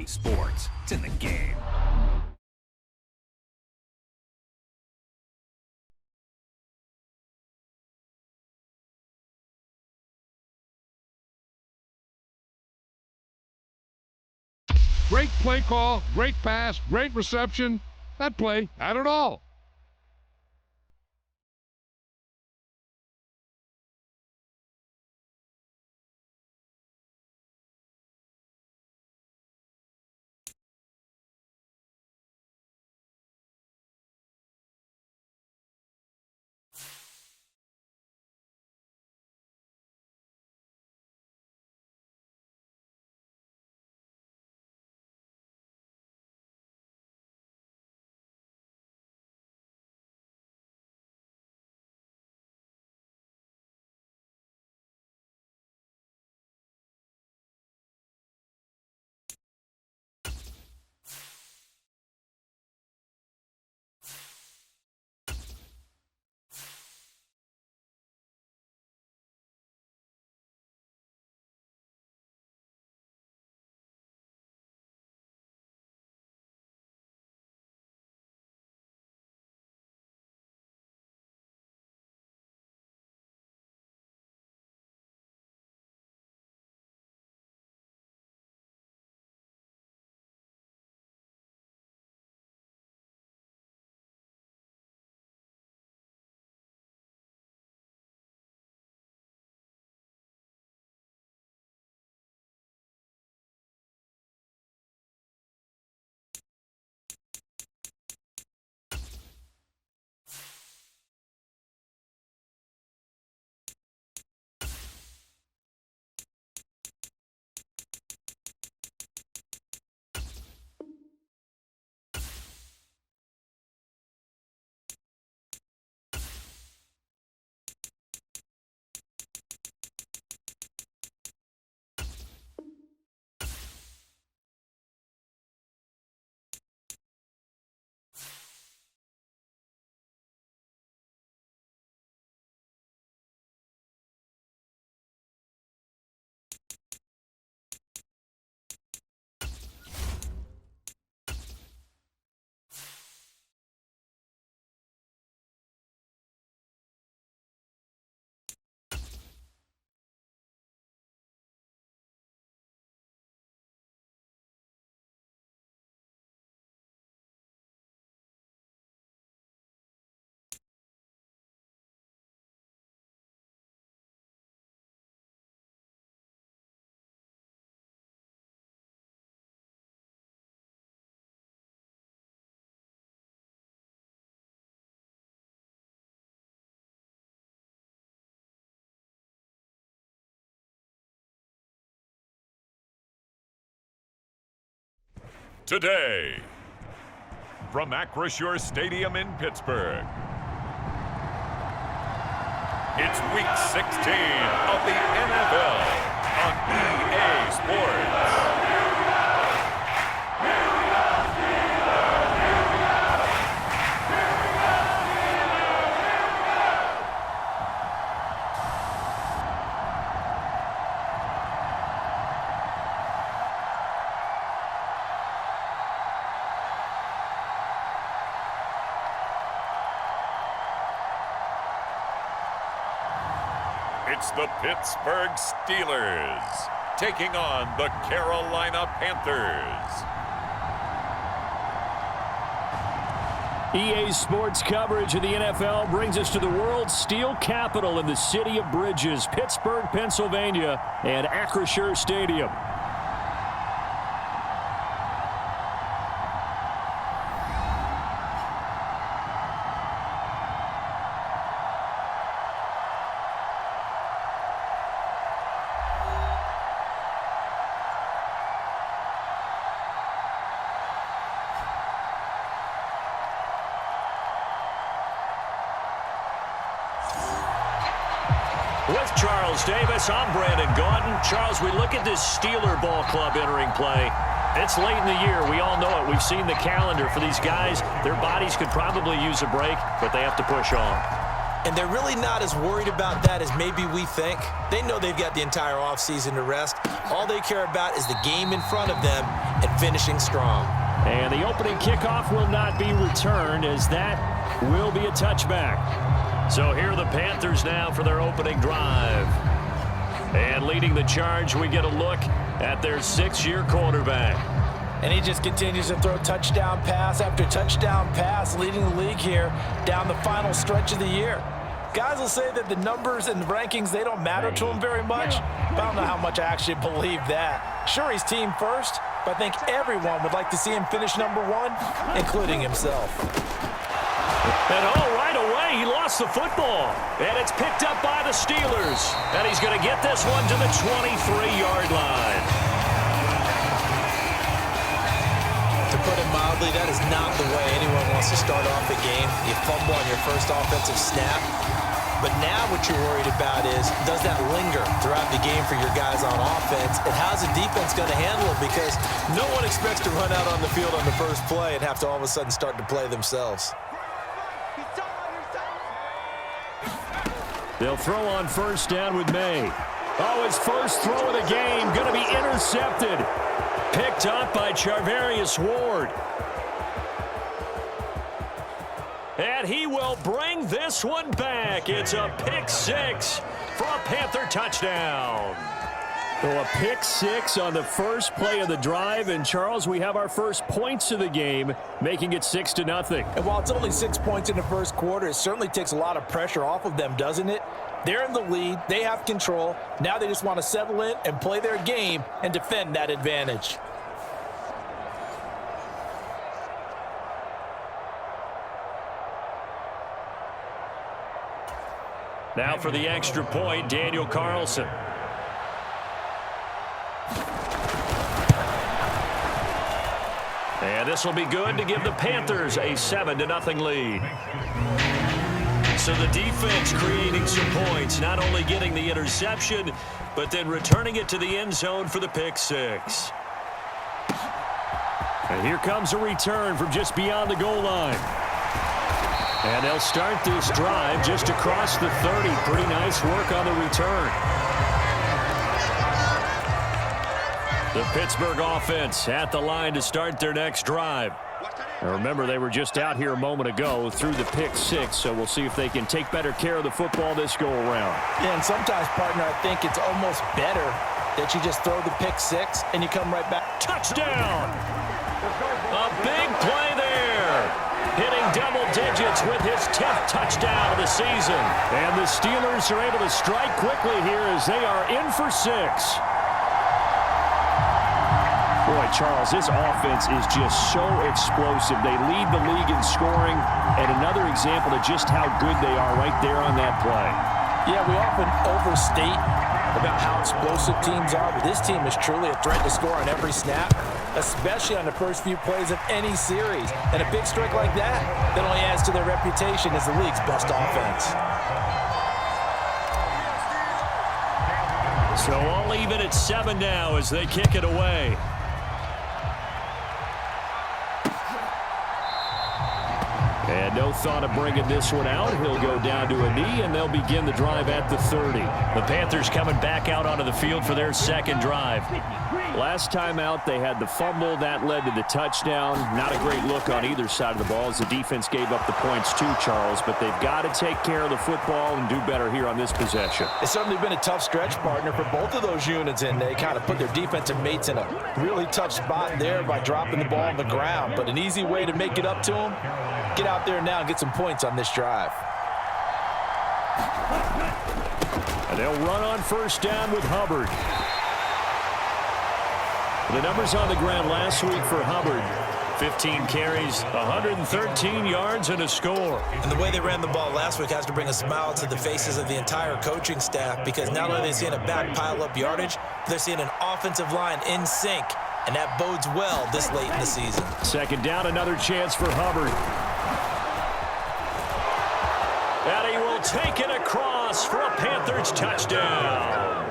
sports. It's in the game. Great play call, great pass, great reception. That play had it all. Today, from Acrisure Stadium in Pittsburgh, it's Week 16 of the NFL on EA Sports. It's the Pittsburgh Steelers taking on the Carolina Panthers. EA Sports coverage of the NFL brings us to the world's steel capital in the city of bridges, Pittsburgh, Pennsylvania, and Acrisure Stadium. With Charles Davis, I'm Brandon Gaudin. Charles, we look at this Steeler ball club entering play. It's late in the year. We all know it. We've seen the calendar for these guys. Their bodies could probably use a break, but they have to push on. And they're really not as worried about that as maybe we think. They know they've got the entire offseason to rest. All they care about is the game in front of them and finishing strong. And the opening kickoff will not be returned, as that will be a touchback. So here are the Panthers now for their opening drive. And leading the charge, we get a look at their 6-year quarterback. And he just continues to throw touchdown pass after touchdown pass, leading the league here down the final stretch of the year. Guys will say that the numbers and the rankings, they don't matter to him very much, but I don't know how much I actually believe that. Sure, he's team first, but I think everyone would like to see him finish number 1, including himself. And right away, he lost the football. And it's picked up by the Steelers. And he's going to get this one to the 23-yard line. To put it mildly, that is not the way anyone wants to start off the game. You fumble on your first offensive snap. But now what you're worried about is, does that linger throughout the game for your guys on offense? And how's the defense going to handle it? Because no one expects to run out on the field on the first play and have to all of a sudden start to play themselves. They'll throw on first down with May. Oh, his first throw of the game going to be intercepted. Picked up by Charvarius Ward. And he will bring this one back. It's a pick 6 for a Panther touchdown. So a pick 6 on the first play of the drive. And, Charles, we have our first points of the game, making it 6-0. And while it's only 6 points in the first quarter, it certainly takes a lot of pressure off of them, doesn't it? They're in the lead. They have control. Now they just want to settle in and play their game and defend that advantage. Now for the extra point, Daniel Carlson. And this will be good to give the Panthers a 7-0 lead. So the defense creating some points, not only getting the interception, but then returning it to the end zone for the pick 6. And here comes a return from just beyond the goal line. And they'll start this drive just across the 30. Pretty nice work on the return. The Pittsburgh offense at the line to start their next drive. Now remember, they were just out here a moment ago through the pick 6, so we'll see if they can take better care of the football this go-around. Yeah, and sometimes, partner, I think it's almost better that you just throw the pick 6 and you come right back. Touchdown! A big play there. Hitting double digits with his 10th touchdown of the season. And the Steelers are able to strike quickly here as they are in for 6. Boy, Charles, this offense is just so explosive. They lead the league in scoring, and another example of just how good they are right there on that play. Yeah, we often overstate about how explosive teams are, but this team is truly a threat to score on every snap, especially on the first few plays of any series. And a big strike like that only adds to their reputation as the league's best offense. So all even at 7 now as they kick it away. And no thought of bringing this one out. He'll go down to a knee, and they'll begin the drive at the 30. The Panthers coming back out onto the field for their second drive. Last time out, they had the fumble. That led to the touchdown. Not a great look on either side of the ball as the defense gave up the points too, Charles. But they've got to take care of the football and do better here on this possession. It's certainly been a tough stretch, partner, for both of those units, and they kind of put their defensive mates in a really tough spot there by dropping the ball on the ground. But an easy way to make it up to them, get out there now and get some points on this drive. And they'll run on first down with Hubbard. The numbers on the ground last week for Hubbard: 15 carries, 113 yards, and a score. And the way they ran the ball last week has to bring a smile to the faces of the entire coaching staff, because not only are they seeing a back pile up yardage, they're seeing an offensive line in sync, and that bodes well this late in the season. Second down, another chance for Hubbard. And he will take it across for a Panthers touchdown.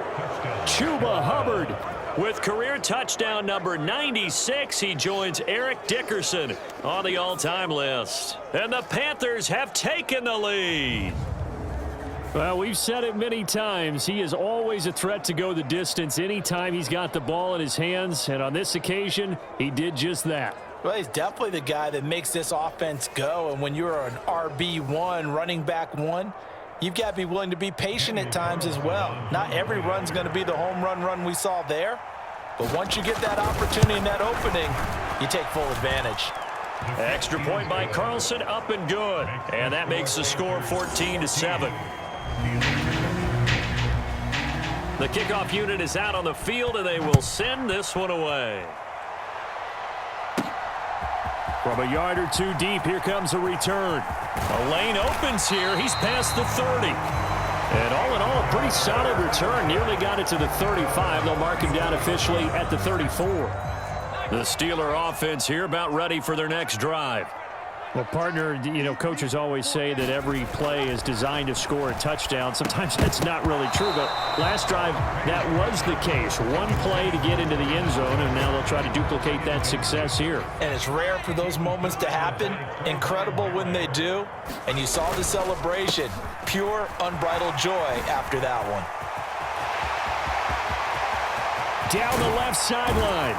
Chuba Hubbard with career touchdown number 96. He joins Eric Dickerson on the all-time list. And the Panthers have taken the lead. Well, we've said it many times. He is always a threat to go the distance anytime he's got the ball in his hands. And on this occasion, he did just that. Well, he's definitely the guy that makes this offense go. And when you're an RB1, running back one, you've got to be willing to be patient at times as well. Not every run's going to be the home run we saw there. But once you get that opportunity and that opening, you take full advantage. Extra point by Carlson, up and good. And that makes the score 14-7. The kickoff unit is out on the field, and they will send this one away. From a yard or two deep, here comes a return. A lane opens here. He's past the 30. And all in all, a pretty solid return. Nearly got it to the 35. They'll mark him down officially at the 34. The Steeler offense here about ready for their next drive. Well, partner, coaches always say that every play is designed to score a touchdown. Sometimes that's not really true, but last drive, that was the case. One play to get into the end zone, and now they'll try to duplicate that success here. And it's rare for those moments to happen. Incredible when they do. And you saw the celebration. Pure, unbridled joy after that one. Down the left sideline.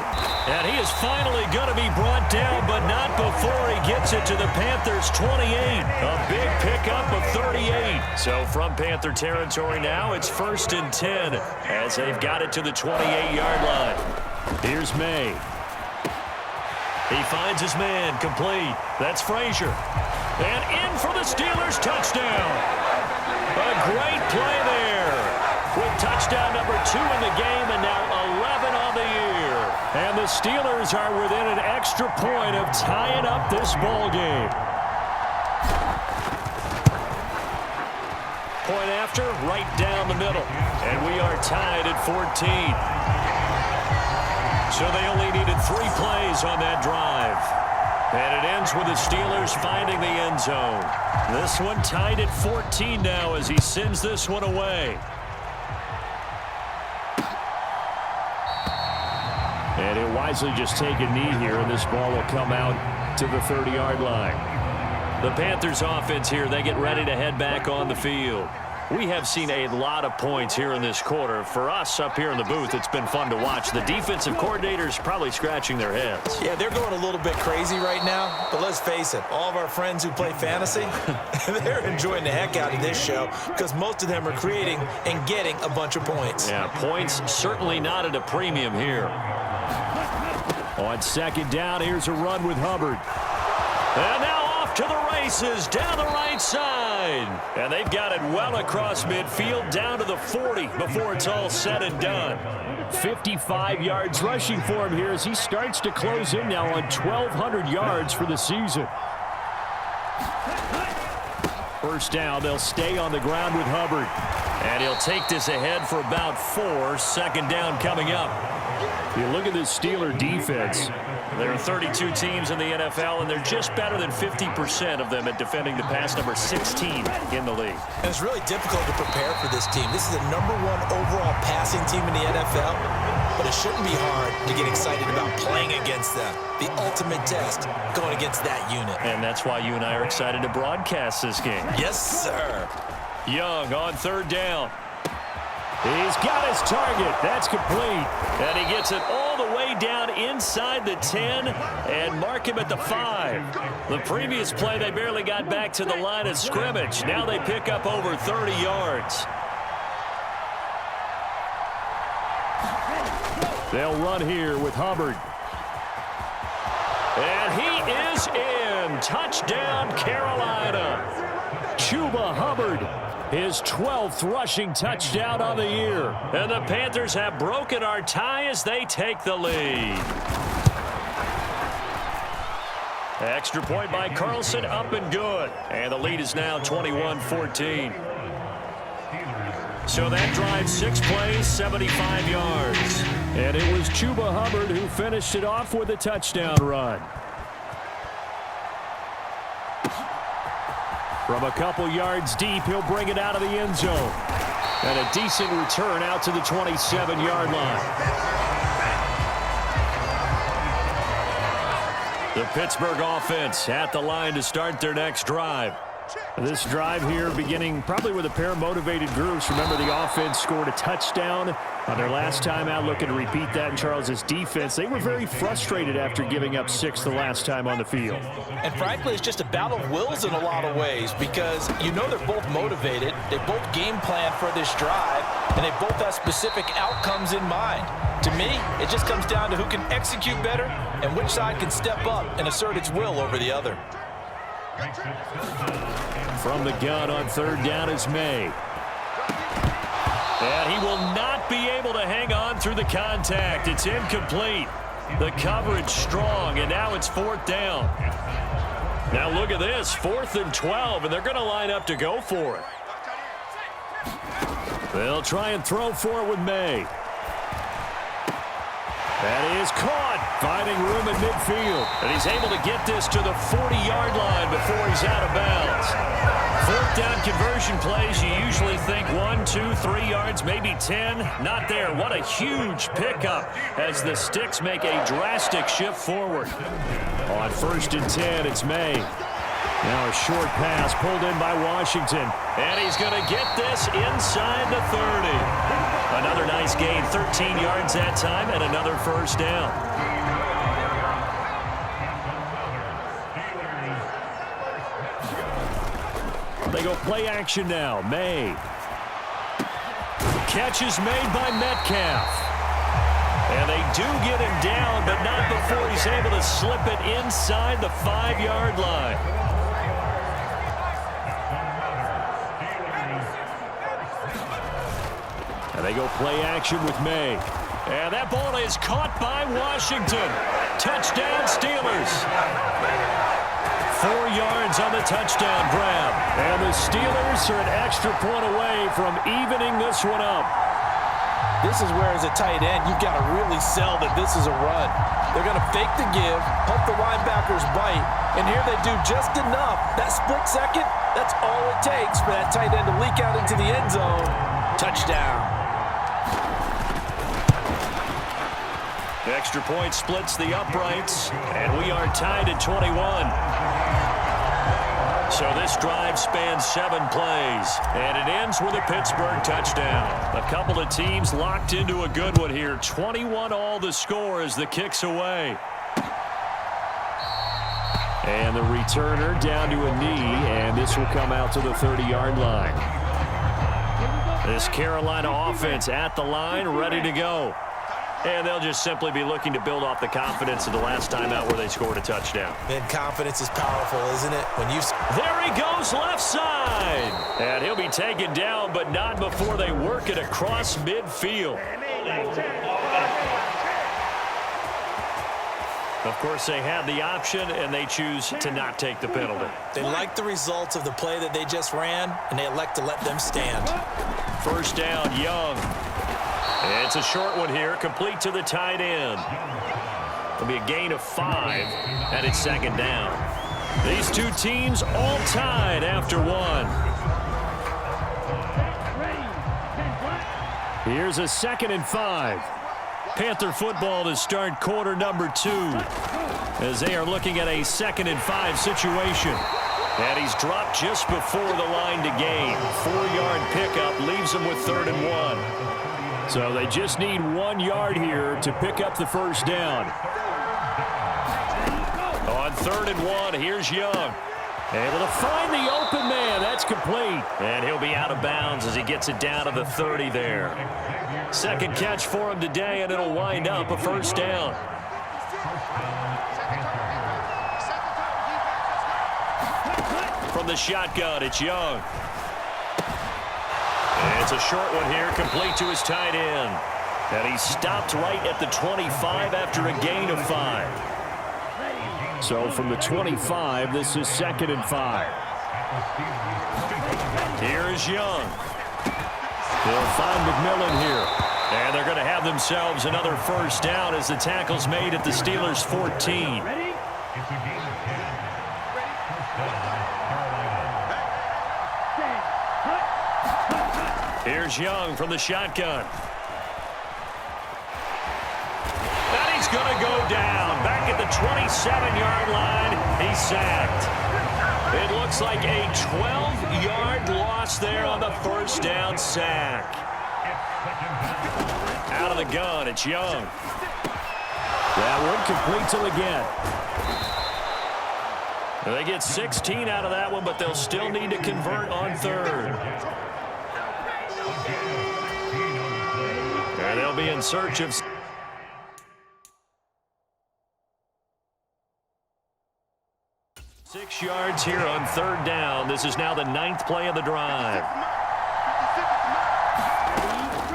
And he is finally going to be brought down, but not before he gets it to the Panthers' 28. A big pickup of 38. So from Panther territory now, it's 1st and 10 as they've got it to the 28-yard line. Here's May. He finds his man, complete. That's Frazier. And in for the Steelers' touchdown. A great play there. With touchdown number 2 in the game and now 11 on the year. And the Steelers are within an extra point of tying up this ball game. Point after, right down the middle. And we are tied at 14. So they only needed 3 plays on that drive. And it ends with the Steelers finding the end zone. This one tied at 14 now as he sends this one away. And he'll wisely just take a knee here, and this ball will come out to the 30-yard line. The Panthers offense here, they get ready to head back on the field. We have seen a lot of points here in this quarter. For us up here in the booth, it's been fun to watch. The defensive coordinators probably scratching their heads. Yeah, they're going a little bit crazy right now, but let's face it, all of our friends who play fantasy, they're enjoying the heck out of this show because most of them are creating and getting a bunch of points. Yeah, points certainly not at a premium here. On 2nd down, here's a run with Hubbard. And now off to the races down the right side. And they've got it well across midfield down to the 40 before it's all said and done. 55 yards rushing for him here as he starts to close in now on 1,200 yards for the season. First down, they'll stay on the ground with Hubbard. And he'll take this ahead for about 4. 2nd down coming up. You look at this Steeler defense. There are 32 teams in the NFL, and they're just better than 50% of them at defending the pass, number 16 in the league. And it's really difficult to prepare for this team. This is the #1 overall passing team in the NFL, but it shouldn't be hard to get excited about playing against them. The ultimate test going against that unit. And that's why you and I are excited to broadcast this game. Yes, sir. Young on 3rd down. He's got his target. That's complete. And he gets it all the way down inside the 10 and mark him at the 5. The previous play, they barely got back to the line of scrimmage. Now they pick up over 30 yards. They'll run here with Hubbard. And he is in. Touchdown, Carolina. Chuba Hubbard. His 12th rushing touchdown on the year. And the Panthers have broken our tie as they take the lead. Extra point by Carlson, up and good. And the lead is now 21-14. So that drive, 6 plays, 75 yards. And it was Chuba Hubbard who finished it off with a touchdown run. From a couple yards deep, he'll bring it out of the end zone. And a decent return out to the 27-yard line. The Pittsburgh offense at the line to start their next drive. This drive here beginning probably with a pair of motivated groups. Remember, the offense scored a touchdown on their last time out, looking to repeat that in Charles's defense. They were very frustrated after giving up 6 the last time on the field. And frankly, it's just a battle of wills in a lot of ways because you know they're both motivated. They both game plan for this drive, and they both have specific outcomes in mind. To me, it just comes down to who can execute better and which side can step up and assert its will over the other. From the gun on third down is May. And he will not be able to hang on through the contact. It's incomplete. The coverage strong, and now it's 4th down. Now look at this, 4th and 12, and they're going to line up to go for it. They'll try and throw for it with May. That is caught, finding room in midfield. And he's able to get this to the 40-yard line before he's out of bounds. 4th down conversion plays, you usually think 1, 2, 3 yards, maybe 10. Not there. What a huge pickup as the Sticks make a drastic shift forward. On 1st and 10, it's May. Now a short pass pulled in by Washington. And he's going to get this inside the 30. Another nice gain, 13 yards that time, and another 1st down. They go play action now. May. Catch is made by Metcalf. And they do get him down, but not before he's able to slip it inside the 5-yard line. And they go play action with May. And that ball is caught by Washington. Touchdown, Steelers. 4 yards on the touchdown grab. And the Steelers are an extra point away from evening this one up. This is where, as a tight end, you've got to really sell that this is a run. They're going to fake the give, hope the linebackers bite, and here they do just enough. That split second, that's all it takes for that tight end to leak out into the end zone. Touchdown. The extra point splits the uprights, and we are tied at 21. So this drive spans 7 plays, and it ends with a Pittsburgh touchdown. A couple of teams locked into a good one here. 21 all the score as the kick's away. And the returner down to a knee, and this will come out to the 30-yard line. This Carolina offense at the line, ready to go. And they'll just simply be looking to build off the confidence of the last time out where they scored a touchdown. Man, confidence is powerful, isn't it? There he goes, left side. And he'll be taken down, but not before they work it across midfield. Of course, they had the option, and they choose to not take the penalty. They like the results of the play that they just ran, and they elect to let them stand. 1st down, Young. It's a short one here, complete to the tight end. It'll be a gain of 5, and it's 2nd down. These two teams all tied after 1. Here's a 2nd and 5. Panther football to start quarter number 2 as they are looking at a 2nd and 5 situation. And he's dropped just before the line to gain. 4-yard pickup leaves him with 3rd and 1. So they just need 1 yard here to pick up the 1st down. On 3rd and 1, here's Young. Able to find the open man. That's complete. And he'll be out of bounds as he gets it down to the 30 there. 2nd catch for him today, and it'll wind up a 1st down. From the shotgun, it's Young. It's a short one here, complete to his tight end. And he stopped right at the 25 after a gain of 5. So from the 25, this is 2nd and 5. Here is Young. They'll find McMillan here. And they're going to have themselves another 1st down as the tackle's made at the Steelers' 14. Here's Young from the shotgun. And he's going to go down. Back at the 27-yard line, he's sacked. It looks like a 12-yard loss there on the first down sack. Out of the gun, it's Young. That one completes him again. They get 16 out of that one, but they'll still need to convert on third. And they'll be in search of... 6 yards here on third down. This is now the 9th play of the drive.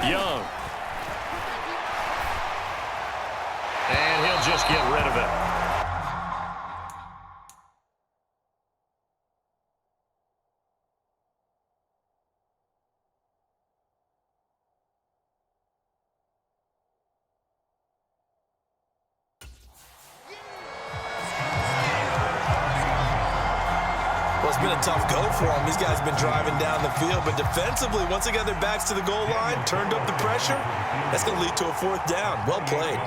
Young. And he'll just get rid of it. It's been a tough go for them. These guys have been driving down the field, but defensively, once they got their backs to the goal line, turned up the pressure, that's going to lead to a 4th down. Well played.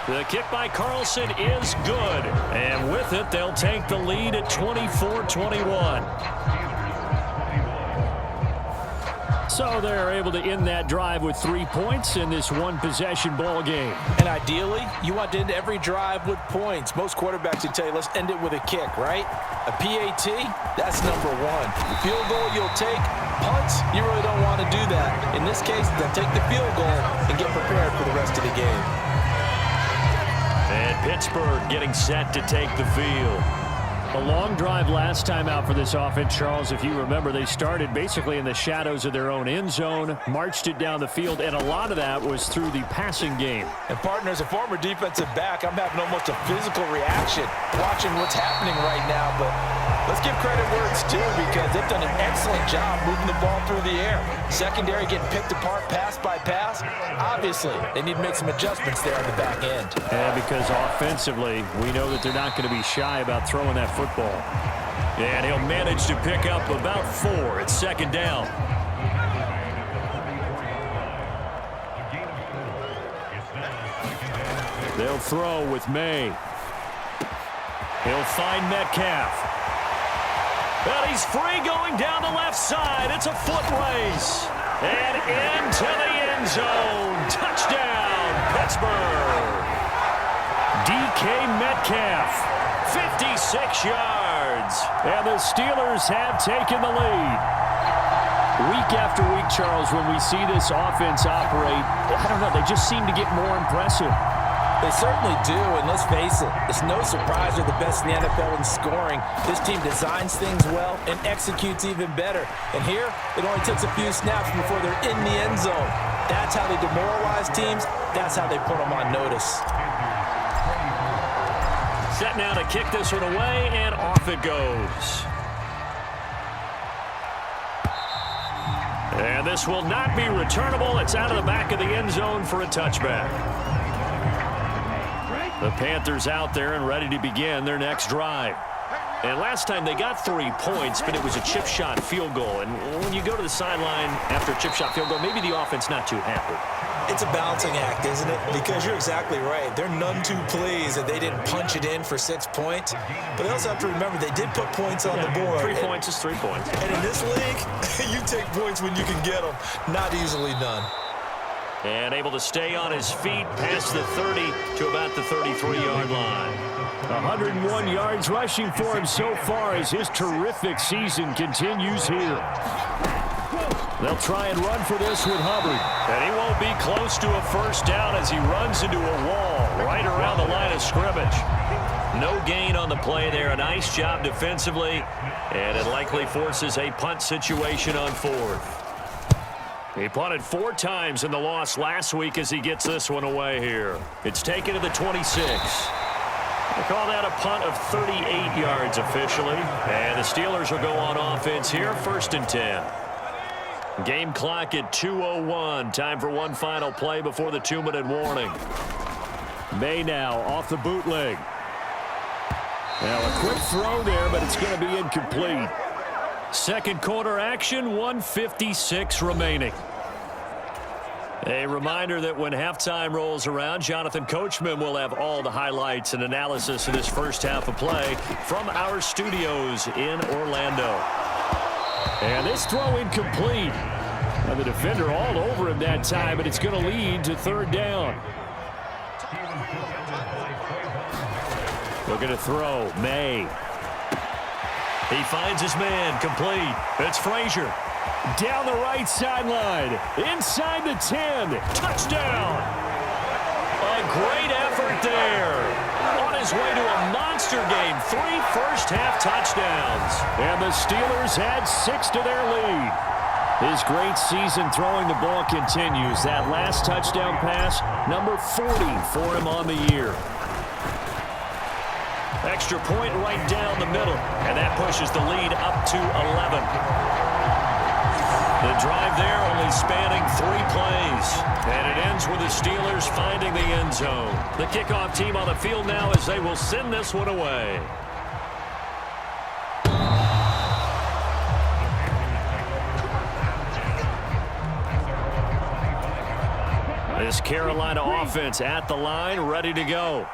The kick by Carlson is good. And with it, they'll take the lead at 24-21. So they're able to end that drive with 3 points in this one-possession ball game. And ideally, you want to end every drive with points. Most quarterbacks would tell you, let's end it with a kick, right? A PAT, that's number 1. Field goal, you'll take. Punts, you really don't want to do that. In this case, they'll take the field goal and get prepared for the rest of the game. And Pittsburgh getting set to take the field. A long drive last time out for this offense, Charles. If you remember, they started basically in the shadows of their own end zone, marched it down the field, and a lot of that was through the passing game. And partner, as a former defensive back, I'm having almost a physical reaction watching what's happening right now. But let's give credit where it's due, because they've done an excellent job moving the ball through the air. Secondary getting picked apart pass by pass. Obviously, they need to make some adjustments there on the back end. And because offensively, we know that they're not going to be shy about throwing that football. And he'll manage to pick up about 4 at 2nd down. They'll throw with May. He'll find Metcalf. Well, he's free going down the left side. It's a foot race. And into the end zone. Touchdown, Pittsburgh. DK Metcalf. 56 yards. And the Steelers have taken the lead. Week after week, Charles, when we see this offense operate, I don't know, they just seem to get more impressive. They certainly do, and let's face it, it's no surprise they're the best in the NFL in scoring. This team designs things well and executes even better. And here, it only takes a few snaps before they're in the end zone. That's how they demoralize teams. That's how they put them on notice. Set now to kick this one away, and off it goes. And this will not be returnable. It's out of the back of the end zone for a touchback. The Panthers out there and ready to begin their next drive. And last time they got 3 points, but it was a chip shot field goal. And when you go to the sideline after a chip shot field goal, maybe the offense not too happy. It's a balancing act, isn't it? Because you're exactly right. They're none too pleased that they didn't punch it in for 6 points. But they also have to remember they did put points on the board. 3 points is 3 points. And in this league, you take points when you can get them. Not easily done. And able to stay on his feet past the 30 to about the 33-yard line. 101 yards rushing for him so far as his terrific season continues here. They'll try and run for this with Hubbard. And he won't be close to a first down as he runs into a wall right around the line of scrimmage. No gain on the play there. A nice job defensively. And it likely forces a punt situation on 4th. He punted 4 times in the loss last week as he gets this one away here. It's taken to the 26. They call that a punt of 38 yards officially. And the Steelers will go on offense here, 1st and 10. Game clock at 2:01. Time for one final play before the 2-minute warning. May now off the bootleg. Now a quick throw there, but it's going to be incomplete. Second quarter action, 1:56 remaining. A reminder that when halftime rolls around, Jonathan Coachman will have all the highlights and analysis of this first half of play from our studios in Orlando. And this throw incomplete. Now the defender all over him that time, and it's going to lead to third down. Looking to throw. May. He finds his man. Complete. It's Frazier. Down the right sideline. Inside the 10. Touchdown. A great effort there. On his way to a monster game. 3 first-half touchdowns. And the Steelers add 6 to their lead. His great season throwing the ball continues. That last touchdown pass, number 40 for him on the year. Extra point right down the middle, and that pushes the lead up to 11. The drive there only spanning 3 plays, and it ends with the Steelers finding the end zone. The kickoff team on the field now as they will send this one away. This Carolina offense at the line, ready to go.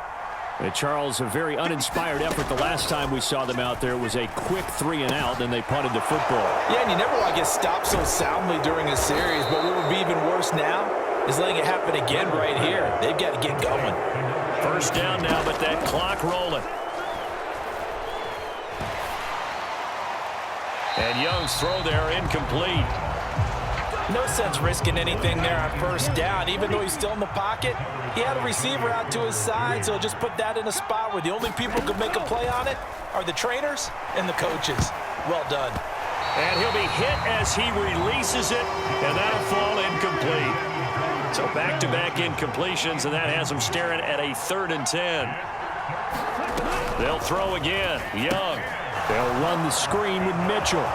Charles, a very uninspired effort the last time we saw them out there. Was a quick 3-and-out, then they punted the football. Yeah, and you never want to get stopped so soundly during a series, but what would be even worse now is letting it happen again right here. They've got to get going. First down now, but that clock rolling. And Young's throw there incomplete. No sense risking anything there on first down. Even though he's still in the pocket, he had a receiver out to his side, so just put that in a spot where the only people who can make a play on it are the trainers and the coaches. Well done. And he'll be hit as he releases it, and that'll fall incomplete. So back-to-back incompletions, and that has him staring at a 3rd and 10. They'll throw again. Young. They'll run the screen with Mitchell.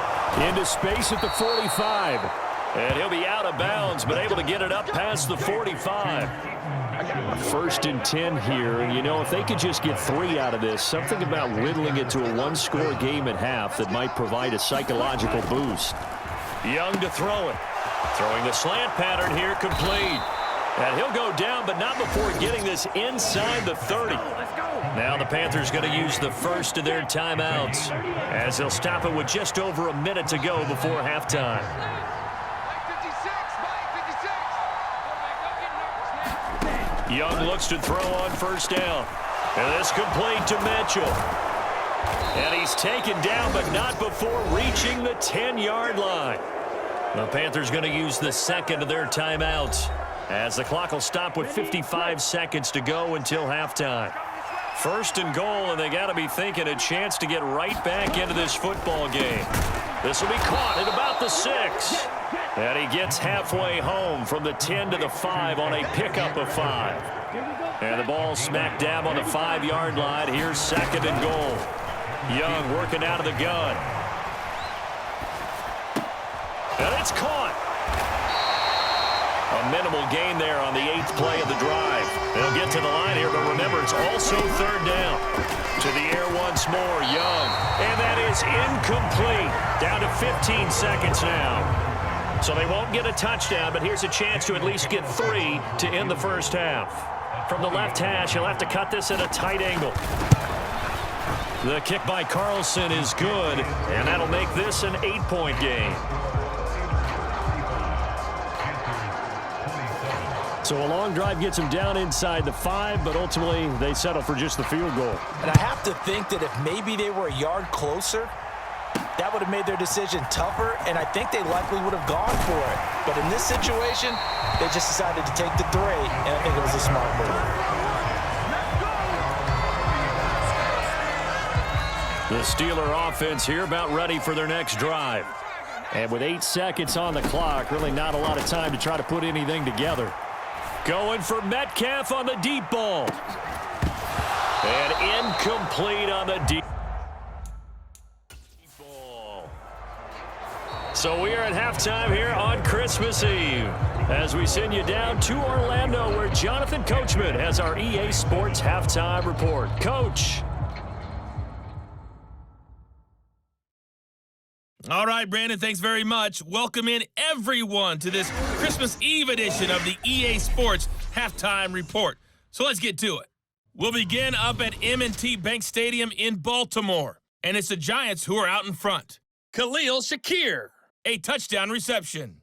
Into space at the 45. And he'll be out of bounds, but able to get it up past the 45. 1st and 10 here, and you know, if they could just get 3 out of this, something about whittling it to a 1-score game at half that might provide a psychological boost. Young to throw it. Throwing the slant pattern here, complete. And he'll go down, but not before getting this inside the 30. Now the Panthers going to use the first of their timeouts as they'll stop it with just over a minute to go before halftime. Young looks to throw on first down. And this complete to Mitchell. And he's taken down, but not before reaching the 10-yard line. The Panthers going to use the second of their timeouts as the clock will stop with 55 seconds to go until halftime. 1st and goal, and they got to be thinking a chance to get right back into this football game. This will be caught at about the 6. And he gets halfway home from the 10 to the 5 on a pickup of 5. And the ball smack dab on the 5-yard line. Here's 2nd and goal. Young working out of the gun. And it's caught. A minimal gain there on the 8th play of the drive. They'll get to the line here, but remember, it's also 3rd down. To the air once more, Young. And that is incomplete. Down to 15 seconds now. So they won't get a touchdown, but here's a chance to at least get 3 to end the first half. From the left hash, he'll have to cut this at a tight angle. The kick by Carlson is good, and that'll make this an 8-point game. So a long drive gets him down inside the 5, but ultimately they settle for just the field goal. And I have to think that if maybe they were a yard closer, that would have made their decision tougher, and I think they likely would have gone for it. But in this situation, they just decided to take the 3, and I think it was a smart move. The Steeler offense here about ready for their next drive. And with 8 seconds on the clock, really not a lot of time to try to put anything together. Going for Metcalf on the deep ball. And incomplete on the deep ball. So we are at halftime here on Christmas Eve as we send you down to Orlando where Jonathan Coachman has our EA Sports halftime report. Coach. All right, Brandon, thanks very much. Welcome in everyone to this Christmas Eve edition of the EA Sports Halftime Report. So let's get to it. We'll begin up at M&T Bank Stadium in Baltimore, and it's the Giants who are out in front. Khalil Shakir, a touchdown reception.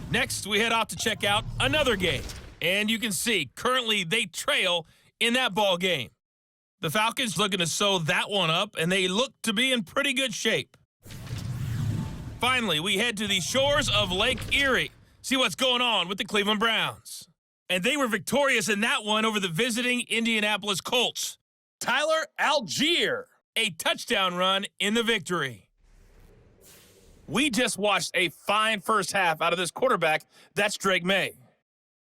Next, we head off to check out another game, and you can see currently they trail in that ball game. The Falcons looking to sew that one up, and they look to be in pretty good shape. Finally, we head to the shores of Lake Erie, see what's going on with the Cleveland Browns. And they were victorious in that one over the visiting Indianapolis Colts. Tyler Algier, a touchdown run in the victory. We just watched a fine first half out of this quarterback. That's Drake May.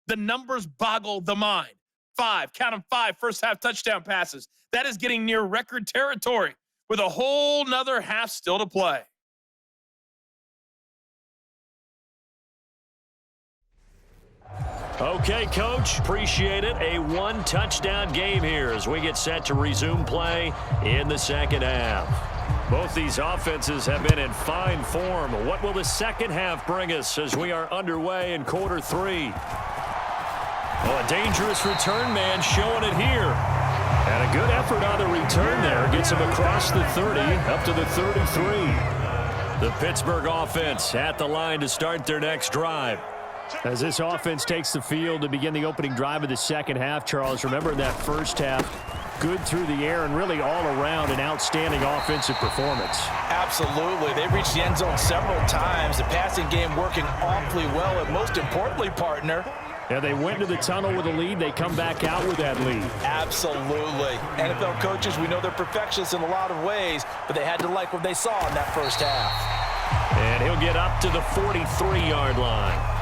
The numbers boggle the mind. 5, count them 5 first half touchdown passes. That is getting near record territory with a whole nother half still to play. Okay, Coach, appreciate it. A one-touchdown game here as we get set to resume play in the second half. Both these offenses have been in fine form. What will the second half bring us as we are underway in quarter 3? Oh, a dangerous return man showing it here. And a good effort on the return there. Gets him across the 30, up to the 33. The Pittsburgh offense at the line to start their next drive. As this offense takes the field to begin the opening drive of the second half, Charles, remember that first half, good through the air and really all around an outstanding offensive performance. Absolutely. They reached the end zone several times. The passing game working awfully well, and most importantly, partner, Yeah, they went to the tunnel with a lead. They come back out with that lead. absolutely. NFL coaches, we know they're perfectionists in a lot of ways, but they had to like what they saw in that first half. And he'll get up to the 43-yard line.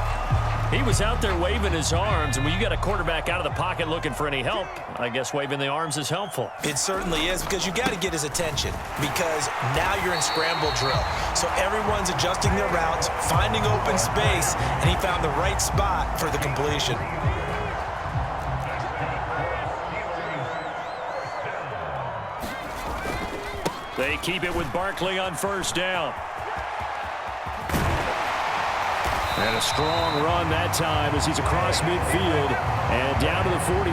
He was out there waving his arms, and when you got a quarterback out of the pocket looking for any help, I guess waving the arms is helpful. It certainly is, because you got to get his attention, because now you're in scramble drill. So everyone's adjusting their routes, finding open space, and he found the right spot for the completion. They keep it with Barkley on first down. And a strong run that time as he's across midfield and down to the 43.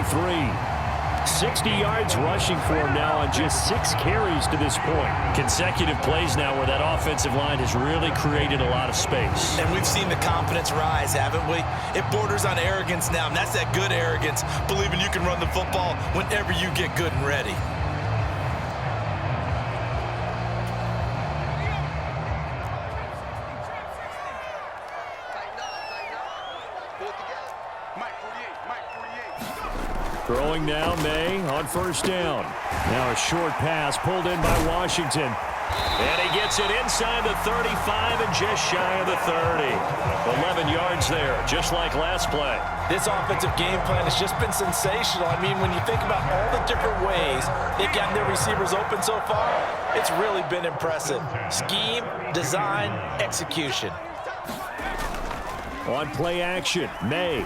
60 yards rushing for him now on just 6 carries to this point. Consecutive plays now where that offensive line has really created a lot of space. And we've seen the confidence rise, haven't we? It borders on arrogance now, and that's that good arrogance, believing you can run the football whenever you get good and ready. Throwing now, May on first down. Now a short pass pulled in by Washington. And he gets it inside the 35 and just shy of the 30. 11 yards there, just like last play. This offensive game plan has just been sensational. I mean, when you think about all the different ways they've gotten their receivers open so far, it's really been impressive. Scheme, design, execution. On play action, May.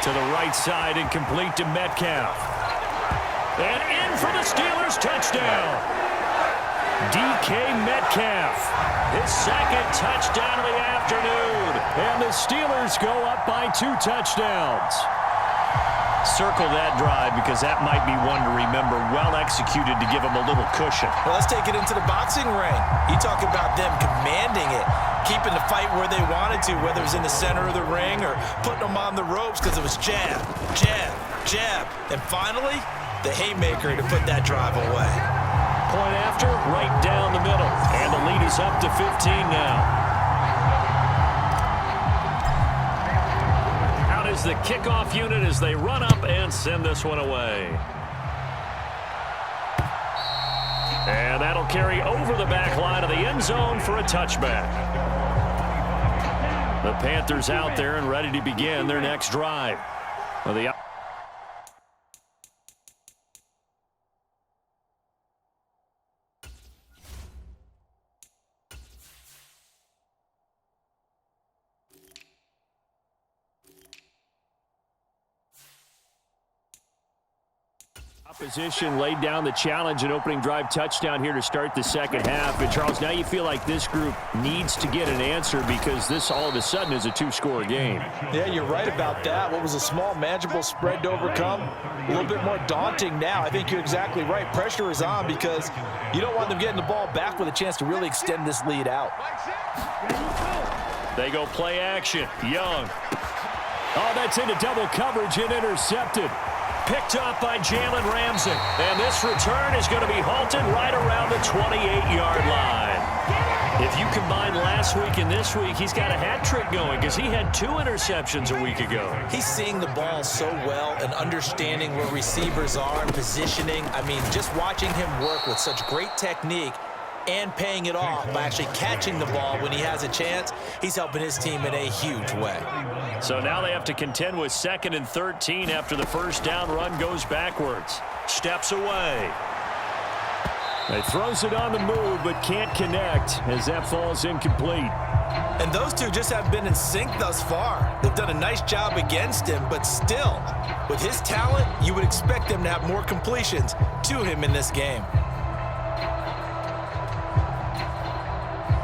To the right side and complete to Metcalf. And in for the Steelers touchdown. DK Metcalf, his second touchdown of the afternoon. And the Steelers go up by 2 touchdowns. Circle that drive because that might be one to remember. Well executed to give them a little cushion. Well, let's take it into the boxing ring. You talk about them commanding it, keeping the fight where they wanted to, whether it was in the center of the ring or putting them on the ropes because it was jab, jab, jab. And finally, the haymaker to put that drive away. Point after, right down the middle. And the lead is up to 15 now. Out is the kickoff unit as they run up and send this one away. And that'll carry over the back line of the end zone for a touchback. The Panthers out there and ready to begin their next drive. Well, Opposition laid down the challenge, and opening drive touchdown here to start the second half. And, Charles, now you feel like this group needs to get an answer because this all of a sudden is a two-score game. Yeah, you're right about that. What was a small, manageable spread to overcome, a little bit more daunting now. I think you're exactly right. Pressure is on because you don't want them getting the ball back with a chance to really extend this lead out. They go play action. Young. Oh, that's into double coverage and intercepted. Picked up by Jalen Ramsey. And this return is going to be halted right around the 28-yard line. If you combine last week and this week, he's got a hat trick going because he had 2 interceptions a week ago. He's seeing the ball so well and understanding where receivers are and positioning. I mean, just watching him work with such great technique and paying it off by actually catching the ball when he has a chance, he's helping his team in a huge way. So now they have to contend with 2nd and 13 after the first down run goes backwards. Steps away. He throws it on the move but can't connect as that falls incomplete. And those two just have been in sync thus far. They've done a nice job against him, but still, with his talent, you would expect them to have more completions to him in this game.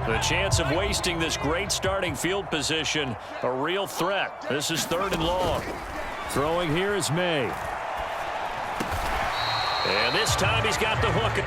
The chance of wasting this great starting field position, a real threat. This is 3rd and long. Throwing here is May. And this time he's got the hook.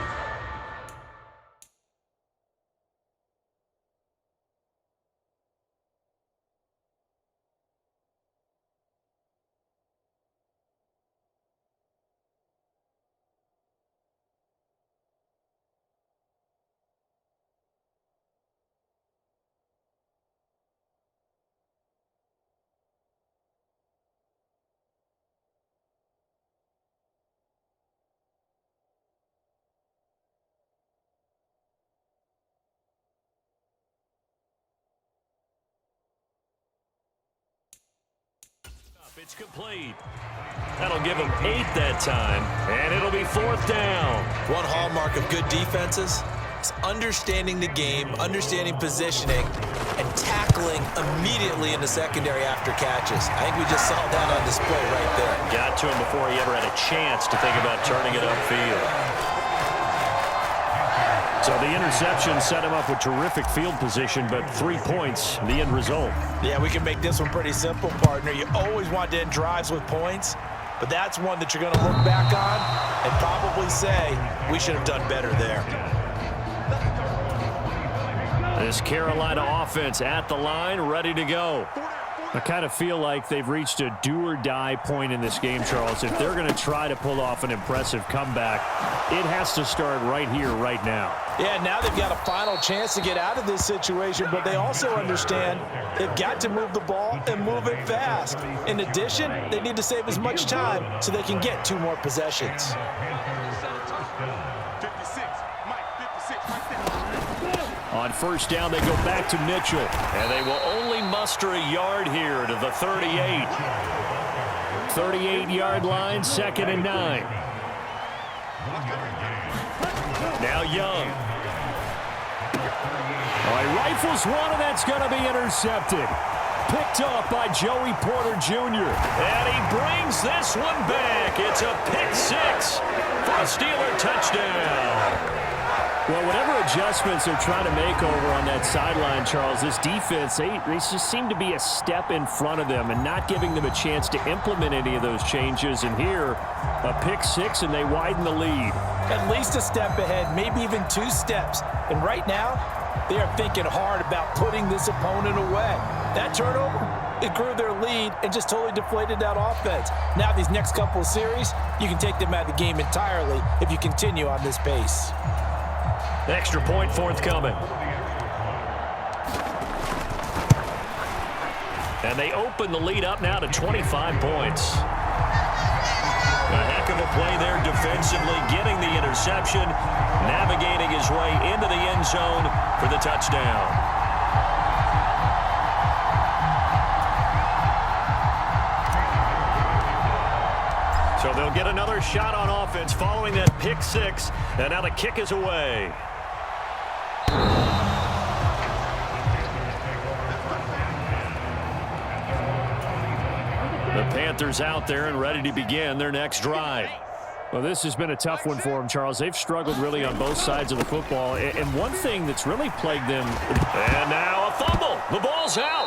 It's complete. That'll give him 8 that time, and it'll be 4th down. One hallmark of good defenses is understanding the game, understanding positioning, and tackling immediately in the secondary after catches. I think we just saw that on display right there. Got to him before he ever had a chance to think about turning it upfield. So the interception set him up with terrific field position, but 3 points, the end result. Yeah, we can make this one pretty simple, partner. You always want to end drives with points, but that's one that you're going to look back on and probably say, we should have done better there. This Carolina offense at the line, ready to go. I kind of feel like they've reached a do-or-die point in this game, Charles. If they're going to try to pull off an impressive comeback, it has to start right here, right now. Yeah, now they've got a final chance to get out of this situation, but they also understand they've got to move the ball and move it fast. In addition, they need to save as much time so they can get 2 more possessions. On first down, they go back to Mitchell. And they will only muster a yard here to the 38. 38-yard line, 2nd and 9. Now Young. Oh, he rifles one, and that's going to be intercepted. Picked off by Joey Porter Jr. And he brings this one back. It's a pick-6 for a Steeler touchdown. Well, whatever adjustments they're trying to make over on that sideline, Charles, this defense, they just seem to be a step in front of them and not giving them a chance to implement any of those changes. And here, a pick-6, and they widen the lead. At least a step ahead, maybe even 2 steps. And right now, they are thinking hard about putting this opponent away. That turnover, it grew their lead and just totally deflated that offense. Now these next couple of series, you can take them out of the game entirely if you continue on this pace. Extra point forthcoming. And they open the lead up now to 25 points. A heck of a play there defensively, getting the interception, navigating his way into the end zone for the touchdown. So they'll get another shot on offense following that pick-6, and now the kick is away. The Panthers out there and ready to begin their next drive. Well, this has been a tough one for them, Charles. They've struggled really on both sides of the football. And one thing that's really plagued them. And now a fumble. The ball's out.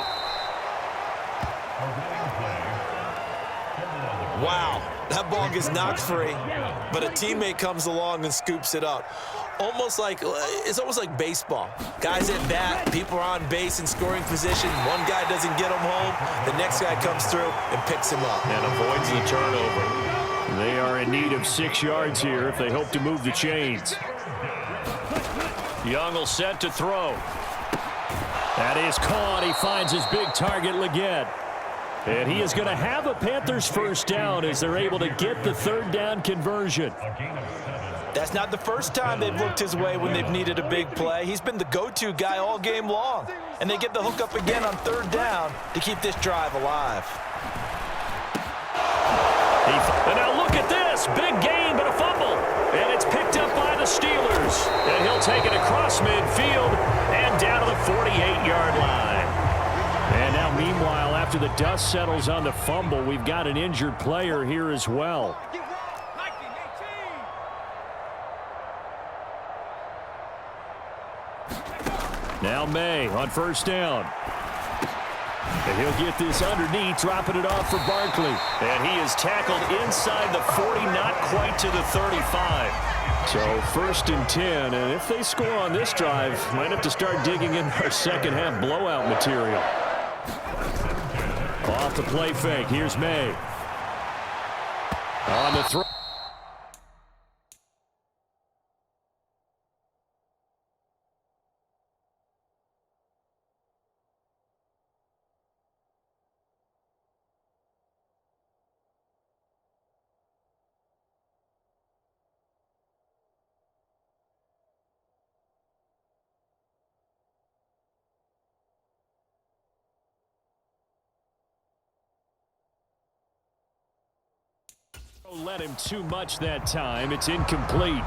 Wow, that ball gets knocked free, but a teammate comes along and scoops it up. It's almost like baseball. Guys at bat, people are on base in scoring position. One guy doesn't get him home. The next guy comes through and picks him up. And avoids the turnover. They are in need of 6 yards here if they hope to move the chains. Young will set to throw. That is caught. He finds his big target, Leggett. And he is going to have a Panthers first down as they're able to get the third down conversion. That's not the first time they've looked his way when they've needed a big play. He's been the go-to guy all game long. And they get the hook up again on third down to keep this drive alive. And now look at this. Big gain, but a fumble. And it's picked up by the Steelers. And he'll take it across midfield and down to the 48-yard line. And now, meanwhile, after the dust settles on the fumble, we've got an injured player here as well. Now May on first down. And he'll get this underneath, dropping it off for Barkley. And he is tackled inside the 40, not quite to the 35. So first and 10, and if they score on this drive, might have to start digging in our second half blowout material. Off the play fake, here's May. On the throw. Let him too much that time. It's incomplete.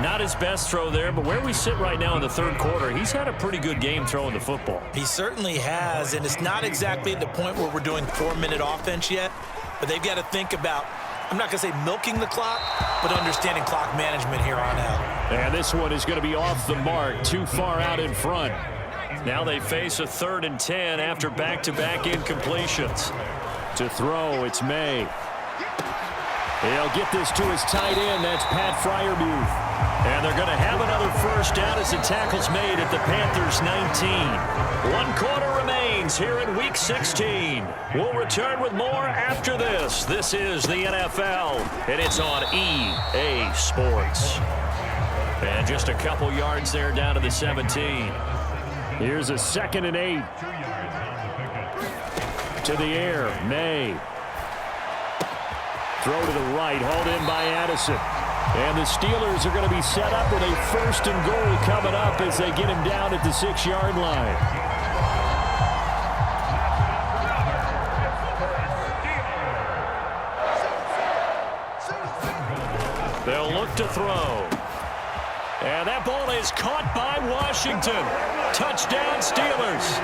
Not his best throw there, but where we sit right now in the third quarter, he's had a pretty good game throwing the football. He certainly has, and it's not exactly at the point where we're doing 4-minute offense yet, but they've got to think about, I'm not going to say milking the clock, but understanding clock management here on out. And this one is going to be off the mark, too far out in front. Now they face a 3rd and 10 after back-to-back incompletions. To throw, it's May. He'll get this to his tight end. That's Pat Freiermuth. And they're going to have another first down as the tackle's made at the Panthers' 19. 1 quarter remains here in Week 16. We'll return with more after this. This is the NFL, and it's on EA Sports. And just a couple yards there down to the 17. Here's a 2nd and 8. To the air, May. Throw to the right, hauled in by Addison. And the Steelers are going to be set up with a 1st and goal coming up as they get him down at the 6-yard line. They'll look to throw. And that ball is caught by Washington. Touchdown, Steelers.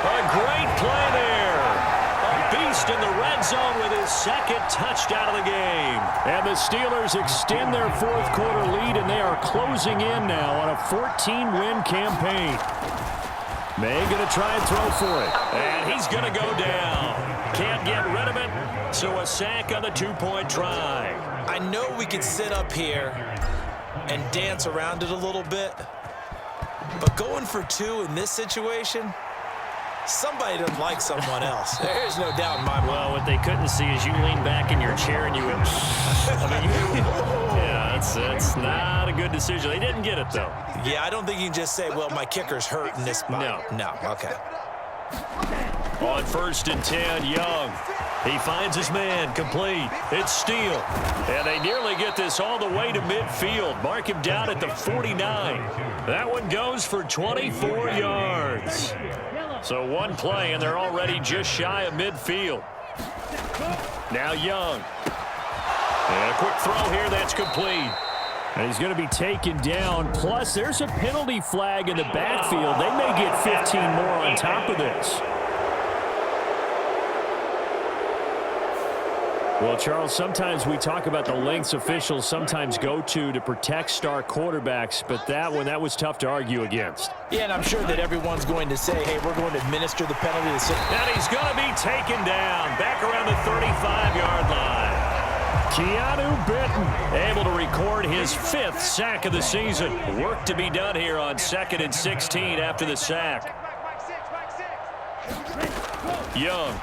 A great play there. Beast in the red zone with his 2nd touchdown of the game. And the Steelers extend their 4th quarter lead, and they are closing in now on a 14-win campaign. May going to try and throw for it. And he's going to go down. Can't get rid of it, so a sack on the 2-point try. I know we could sit up here and dance around it a little bit, but going for 2 in this situation, somebody doesn't like someone else. There's no doubt in my mind. Well, what they couldn't see is you lean back in your chair and you went, yeah, that's not a good decision. They didn't get it, though. Yeah, I don't think you can just say, well, my kicker's hurt in this spot. No, okay. On 1st and 10, Young. He finds his man, complete. It's Steele. And they nearly get this all the way to midfield. Mark him down at the 49. That one goes for 24 yards. So one play, and they're already just shy of midfield. Now Young. And a quick throw here, that's complete. And he's going to be taken down. Plus, there's a penalty flag in the backfield. They may get 15 more on top of this. Well, Charles, sometimes we talk about the lengths officials sometimes go to protect star quarterbacks, but that was tough to argue against. Yeah, and I'm sure that everyone's going to say, hey, we're going to administer the penalty. And he's going to be taken down back around the 35-yard line. Keanu Benton able to record his 5th sack of the season. Work to be done here on 2nd and 16 after the sack. Young.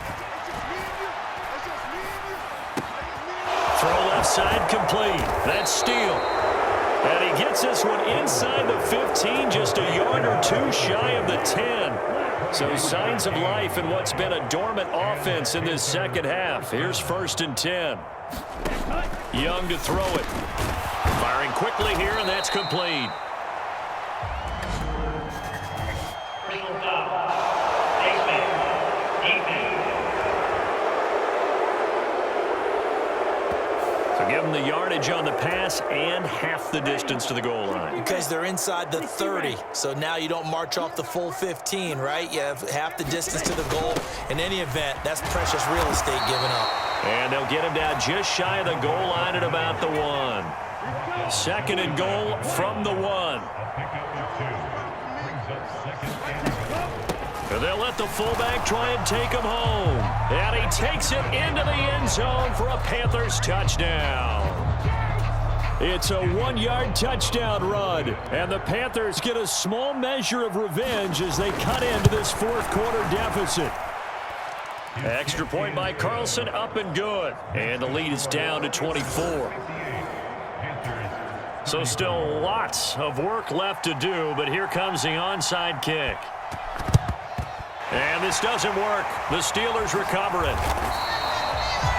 Throw left side complete. That's Steele. And he gets this one inside the 15, just a yard or two shy of the 10. So signs of life in what's been a dormant offense in this second half. Here's 1st and 10. Young to throw it. Firing quickly here, and that's complete. So give them the yardage on the pass and half the distance to the goal line. Because they're inside the 30, so now you don't march off the full 15, right? You have half the distance to the goal. In any event, that's precious real estate given up. And they'll get him down just shy of the goal line at about the 1. 2nd and goal from the 1. They'll let the fullback try and take him home. And he takes it into the end zone for a Panthers touchdown. It's a 1-yard touchdown run. And the Panthers get a small measure of revenge as they cut into this 4th quarter deficit. Extra point by Carlson, up and good. And the lead is down to 24. So still lots of work left to do, but here comes the onside kick. And this doesn't work. The Steelers recover it.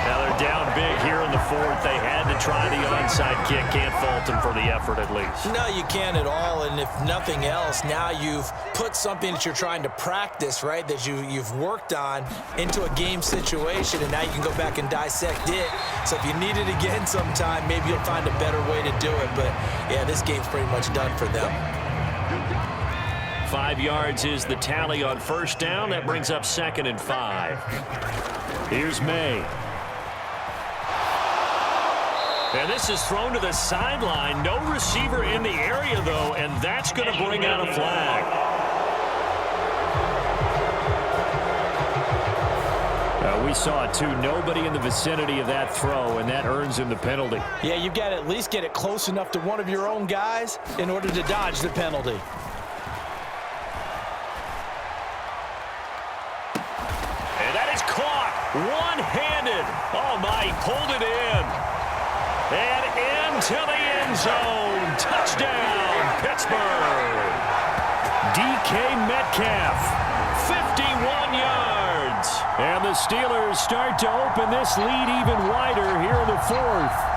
Now they're down big here in the 4th. They had to try the onside kick. Can't fault them for the effort at least. No, you can't at all. And if nothing else, now you've put something that you're trying to practice, right, that you've worked on into a game situation, and now you can go back and dissect it. So if you need it again sometime, maybe you'll find a better way to do it. But, yeah, this game's pretty much done for them. 5 yards is the tally on 1st down. That brings up 2nd and 5. Here's May. And this is thrown to the sideline. No receiver in the area, though, and that's going to bring out a flag. We saw it, too. Nobody in the vicinity of that throw, and that earns him the penalty. Yeah, you've got to at least get it close enough to one of your own guys in order to dodge the penalty. One-handed. Oh, my, he pulled it in. And into the end zone. Touchdown, Pittsburgh. DK Metcalf, 51 yards. And the Steelers start to open this lead even wider here in the 4th.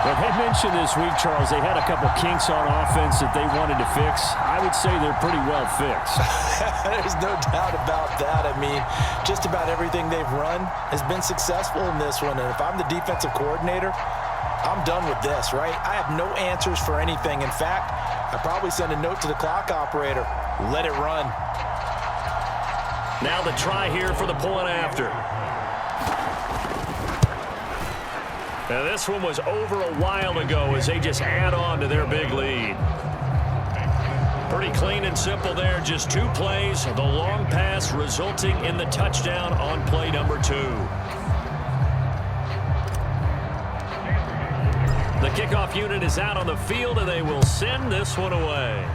Well, they mentioned this week, Charles, they had a couple kinks on offense that they wanted to fix. I would say they're pretty well fixed. There's no doubt about that. I mean, just about everything they've run has been successful in this one. And if I'm the defensive coordinator, I'm done with this, right? I have no answers for anything. In fact, I probably send a note to the clock operator. Let it run. Now the try here for the point after. Now this one was over a while ago as they just add on to their big lead. Pretty clean and simple there. Just 2 plays. The long pass resulting in the touchdown on play number 2. The kickoff unit is out on the field, and they will send this one away.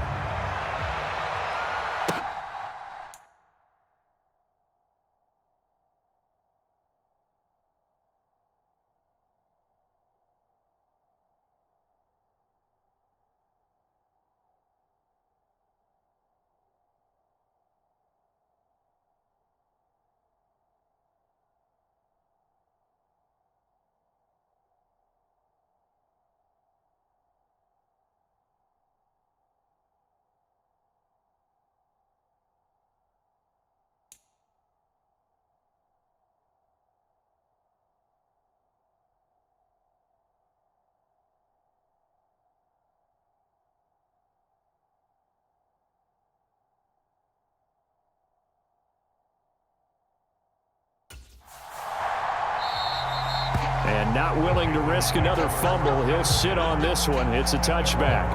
And not willing to risk another fumble. He'll sit on this one. It's a touchback.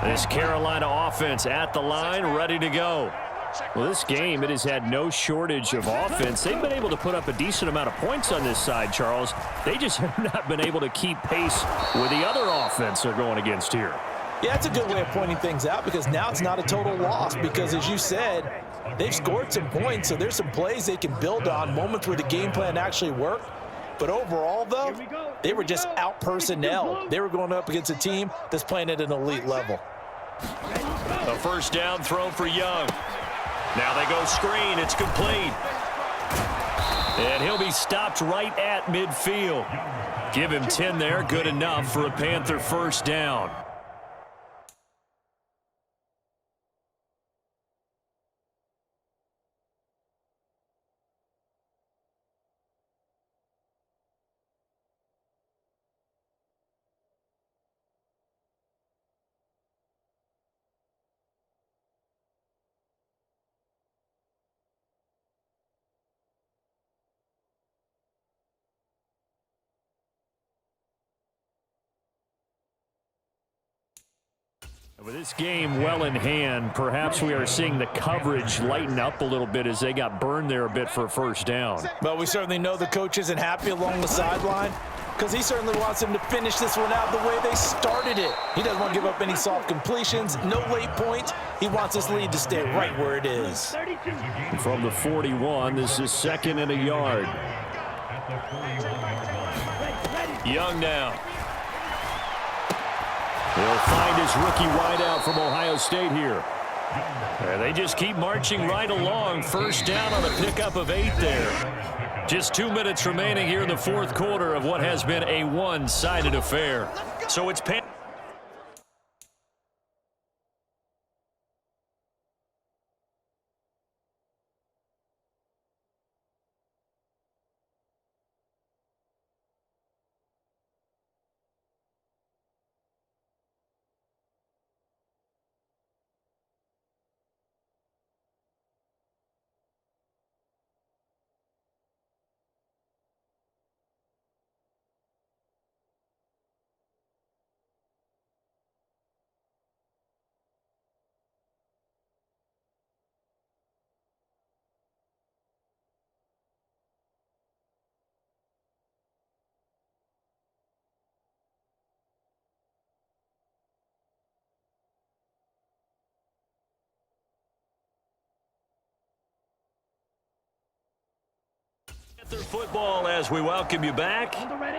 This Carolina offense at the line, ready to go. Well, this game, it has had no shortage of offense. They've been able to put up a decent amount of points on this side, Charles. They just have not been able to keep pace with the other offense they're going against here. Yeah, that's a good way of pointing things out because now it's not a total loss because, as you said, they've scored some points, so there's some plays they can build on, moments where the game plan actually worked. But overall, though, they were just out-personnelled. They were going up against a team that's playing at an elite level. A first down throw for Young. Now they go screen. It's complete. And he'll be stopped right at midfield. Give him 10 there. Good enough for a Panther first down. With this game well in hand, perhaps we are seeing the coverage lighten up a little bit as they got burned there a bit for a first down. But we certainly know the coach isn't happy along the sideline because he certainly wants them to finish this one out the way they started it. He doesn't want to give up any soft completions, no late points. He wants this lead to stay right where it is. From the 41, this is 2nd and a yard. Young now. He'll find his rookie wideout from Ohio State here. They just keep marching right along. First down on a pickup of 8 there. Just 2 minutes remaining here in the fourth quarter of what has been a one-sided affair. So it's Panther football as we welcome you back.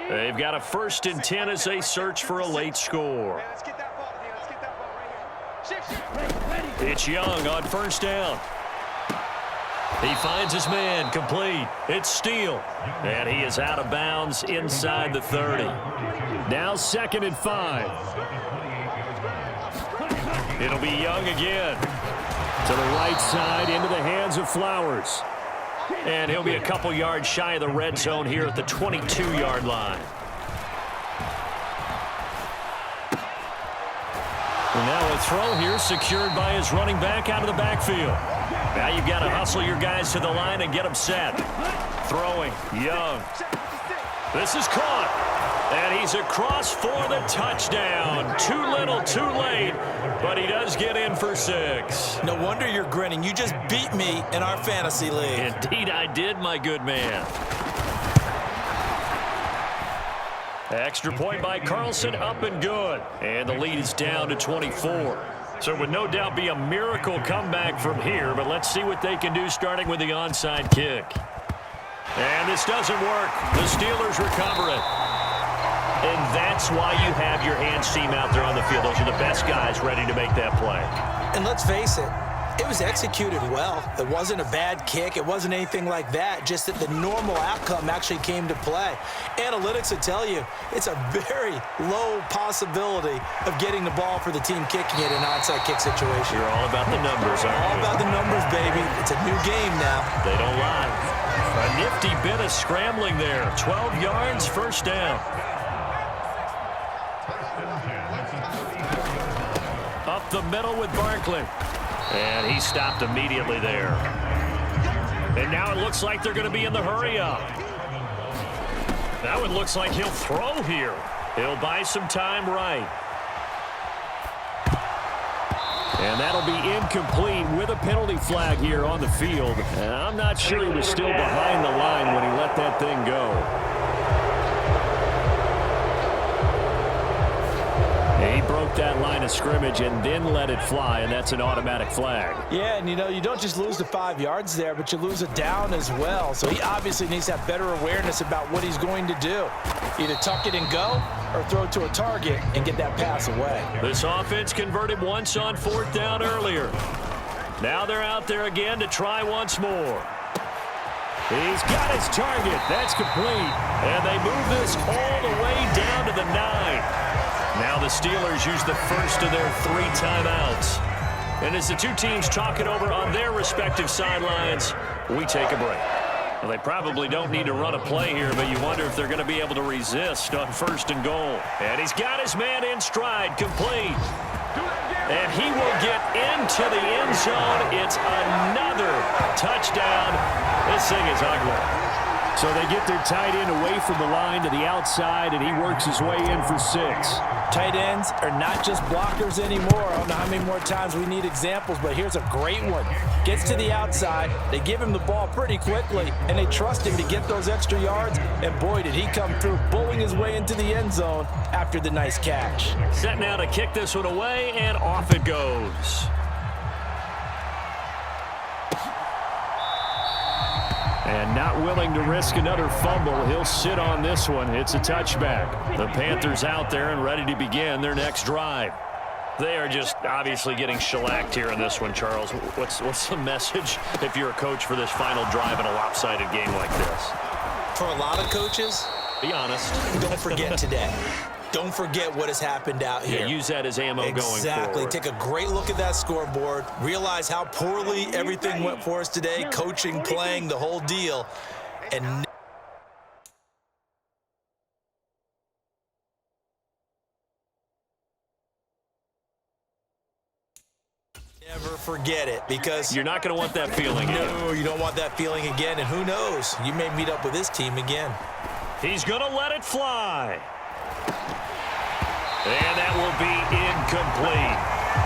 They've got a 1st and 10 as they search for a late score. It's Young on first down. He finds his man, complete. It's Steele. And he is out of bounds inside the 30. Now 2nd and 5. It'll be Young again. To the right side, into the hands of Flowers. And he'll be a couple yards shy of the red zone here at the 22-yard line. And now a throw here secured by his running back out of the backfield. Now you've got to hustle your guys to the line and get them set. Throwing, Young. This is caught. And he's across for the touchdown. Too little, too late. But he does get in for 6. No wonder you're grinning. You just beat me in our fantasy league. Indeed I did, my good man. Extra point by Carlson, up and good. And the lead is down to 24. So it would no doubt be a miracle comeback from here, but let's see what they can do starting with the onside kick. And this doesn't work. The Steelers recover it. And that's why you have your hands team out there on the field. Those are the best guys ready to make that play. And let's face it, it was executed well. It wasn't a bad kick. It wasn't anything like that, just that the normal outcome actually came to play. Analytics will tell you it's a very low possibility of getting the ball for the team kicking it in an onside kick situation. You're all about the numbers, aren't you? All about the numbers, baby. It's a new game now. They don't lie. A nifty bit of scrambling there. 12 yards, first down. Up the middle with Barkley. And he stopped immediately there. And now it looks like they're going to be in the hurry up. That one looks like he'll throw here. He'll buy some time right. And that'll be incomplete with a penalty flag here on the field. And I'm not sure he was still behind the line when he let that thing go. He broke that line of scrimmage and then let it fly, and that's an automatic flag. Yeah, and you don't just lose the 5 yards there, but you lose it down as well. So he obviously needs to have better awareness about what he's going to do. Either tuck it and go or throw to a target and get that pass away. This offense converted once on 4th down earlier. Now they're out there again to try once more. He's got his target. That's complete. And they move this all the way down to the 9. Now the Steelers use the first of their 3 timeouts. And as the two teams talk it over on their respective sidelines, we take a break. Well, they probably don't need to run a play here, but you wonder if they're going to be able to resist on 1st and goal. And he's got his man in stride, complete. And he will get into the end zone. It's another touchdown. This thing is ugly. So they get their tight end away from the line to the outside, and he works his way in for 6. Tight ends are not just blockers anymore. I don't know how many more times we need examples, but here's a great one. Gets to the outside, they give him the ball pretty quickly, and they trust him to get those extra yards, and boy, did he come through, bulling his way into the end zone after the nice catch. Set now to kick this one away, and off it goes. And not willing to risk another fumble, he'll sit on this one. It's a touchback. The Panthers out there and ready to begin their next drive. They are just obviously getting shellacked here in this one, Charles. What's the message if you're a coach for this final drive in a lopsided game like this? For a lot of coaches, be honest. Don't forget today. Don't forget what has happened out here. Yeah, use that as ammo going forward. Exactly. Take a great look at that scoreboard. Realize how poorly everything went for us today. Coaching, playing, the whole deal. And never forget it, because you're not going to want that feeling again. No, you don't want that feeling again. And who knows? You may meet up with this team again. He's going to let it fly. And that will be incomplete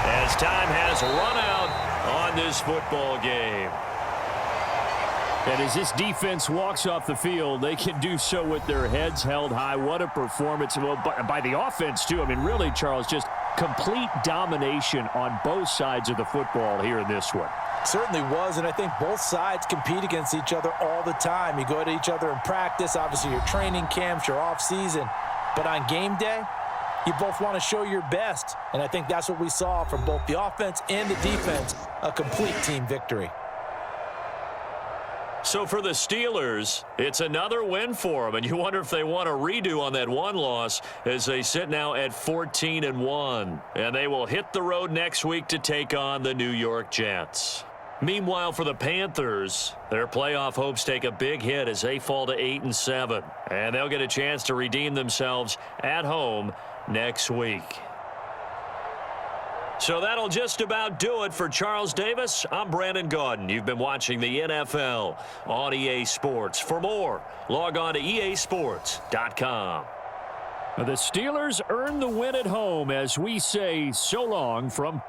as time has run out on this football game. And as this defense walks off the field, they can do so with their heads held high. What a performance by the offense, too. I mean, really, Charles, just complete domination on both sides of the football here in this one. Certainly was, and I think both sides compete against each other all the time. You go to each other in practice, obviously your training camps, your off-season. But on game day, you both want to show your best, and I think that's what we saw from both the offense and the defense, a complete team victory. So for the Steelers, it's another win for them, and you wonder if they want a redo on that one loss as they sit now at 14-1, and they will hit the road next week to take on the New York Jets. Meanwhile, for the Panthers, their playoff hopes take a big hit as they fall to 8-7, and they'll get a chance to redeem themselves at home next week. So that'll just about do it for Charles Davis. I'm Brandon Gaudin. You've been watching the NFL on EA Sports. For more, log on to easports.com. The Steelers earn the win at home as we say so long from